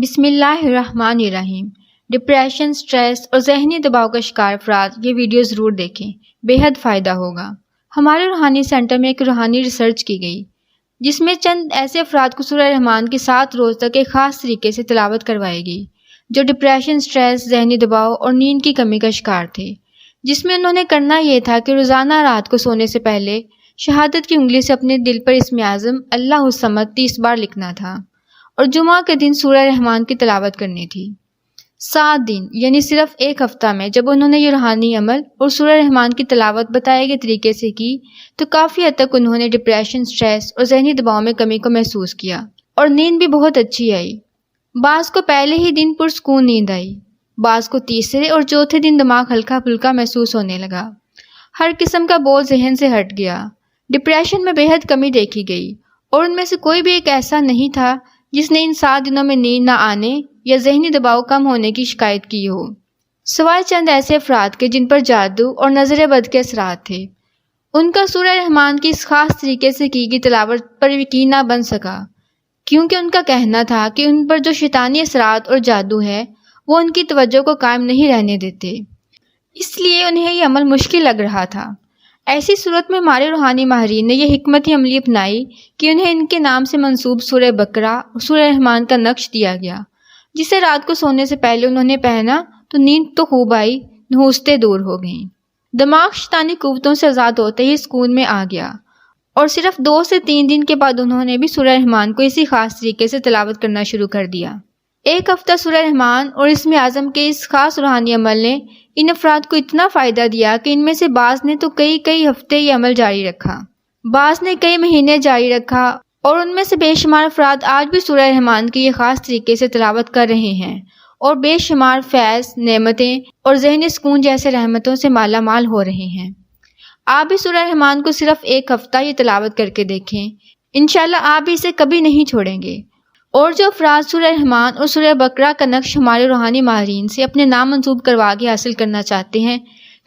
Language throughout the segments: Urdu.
بسم اللہ الرحمن الرحیم۔ ڈپریشن، سٹریس اور ذہنی دباؤ کا شکار افراد یہ ویڈیو ضرور دیکھیں، بے حد فائدہ ہوگا۔ ہمارے روحانی سینٹر میں ایک روحانی ریسرچ کی گئی جس میں چند ایسے افراد کو سورہ رحمان کی 7 روز تک ایک خاص طریقے سے تلاوت کروائی گئی جو ڈپریشن، سٹریس، ذہنی دباؤ اور نیند کی کمی کا شکار تھے، جس میں انہوں نے کرنا یہ تھا کہ روزانہ رات کو سونے سے پہلے شہادت کی انگلی سے اپنے دل پر اسم اعظم اللہ الصمد 30 بار لکھنا تھا اور جمعہ کے دن سورہ رحمان کی تلاوت کرنی تھی۔ 7 دن یعنی صرف ایک ہفتہ میں جب انہوں نے یہ روحانی عمل اور سورہ رحمان کی تلاوت بتائے گئے طریقے سے کی تو کافی حد تک انہوں نے ڈپریشن، سٹریس اور ذہنی دباؤ میں کمی کو محسوس کیا اور نیند بھی بہت اچھی آئی۔ بعض کو پہلے ہی دن پرسکون نیند آئی، بعض کو تیسرے اور چوتھے دن دماغ ہلکا پھلکا محسوس ہونے لگا، ہر قسم کا بوجھ ذہن سے ہٹ گیا۔ ڈپریشن میں بے حد کمی دیکھی گئی اور ان میں سے کوئی بھی ایک ایسا نہیں تھا جس نے ان 7 دنوں میں نیند نہ آنے یا ذہنی دباؤ کم ہونے کی شکایت کی ہو، سوائے چند ایسے افراد کے جن پر جادو اور نظر بد کے اثرات تھے۔ ان کا سورہ رحمان کی اس خاص طریقے سے کی گئی تلاوت پر یقین نہ بن سکا، کیونکہ ان کا کہنا تھا کہ ان پر جو شیطانی اثرات اور جادو ہے وہ ان کی توجہ کو قائم نہیں رہنے دیتے، اس لیے انہیں یہ عمل مشکل لگ رہا تھا۔ ایسی صورت میں ہمارے روحانی ماہرین نے یہ حکمت عملی اپنائی کہ انہیں ان کے نام سے منسوب سورہ بقرہ اور سورہ رحمان کا نقش دیا گیا، جسے رات کو سونے سے پہلے انہوں نے پہنا تو نیند تو خوب آئی، نحوستیں دور ہو گئیں، دماغ شیطانی قوتوں سے آزاد ہوتے ہی سکون میں آ گیا، اور صرف 2 سے 3 دن کے بعد انہوں نے بھی سورہ رحمان کو اسی خاص طریقے سے تلاوت کرنا شروع کر دیا۔ ایک ہفتہ سورہ رحمان اور اسم اعظم کے اس خاص روحانی عمل نے ان افراد کو اتنا فائدہ دیا کہ ان میں سے بعض نے تو کئی ہفتے یہ عمل جاری رکھا، بعض نے کئی مہینے جاری رکھا، اور ان میں سے بے شمار افراد آج بھی سورہ رحمان کی یہ خاص طریقے سے تلاوت کر رہے ہیں اور بے شمار فیض، نعمتیں اور ذہنی سکون جیسے رحمتوں سے مالا مال ہو رہے ہیں۔ آپ بھی سورہ رحمان کو صرف ایک ہفتہ یہ تلاوت کر کے دیکھیں، انشاءاللہ آپ بھی اسے کبھی نہیں چھوڑیں گے۔ اور جو افراد سورہ رحمان اور سورہ بقرہ کا نقش ہمارے روحانی ماہرین سے اپنے نام منسوب کروا کے حاصل کرنا چاہتے ہیں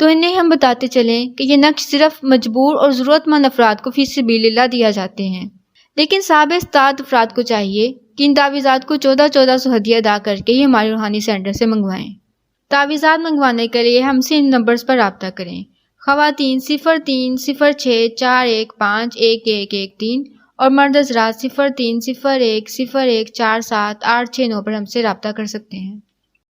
تو انہیں ہم بتاتے چلیں کہ یہ نقش صرف مجبور اور ضرورت مند افراد کو فی سبیل اللہ دیا جاتے ہیں، لیکن صاحب استطاعت افراد کو چاہیے کہ ان تعویذات کو 1400 ہدیہ ادا کر کے یہ ہمارے روحانی سینٹر سے منگوائیں۔ تعویذات منگوانے کے لیے ہم سے ان نمبرز پر رابطہ کریں۔ خواتین 0301415113 اور مرد حضرات 030101478669 پر ہم سے رابطہ کر سکتے ہیں۔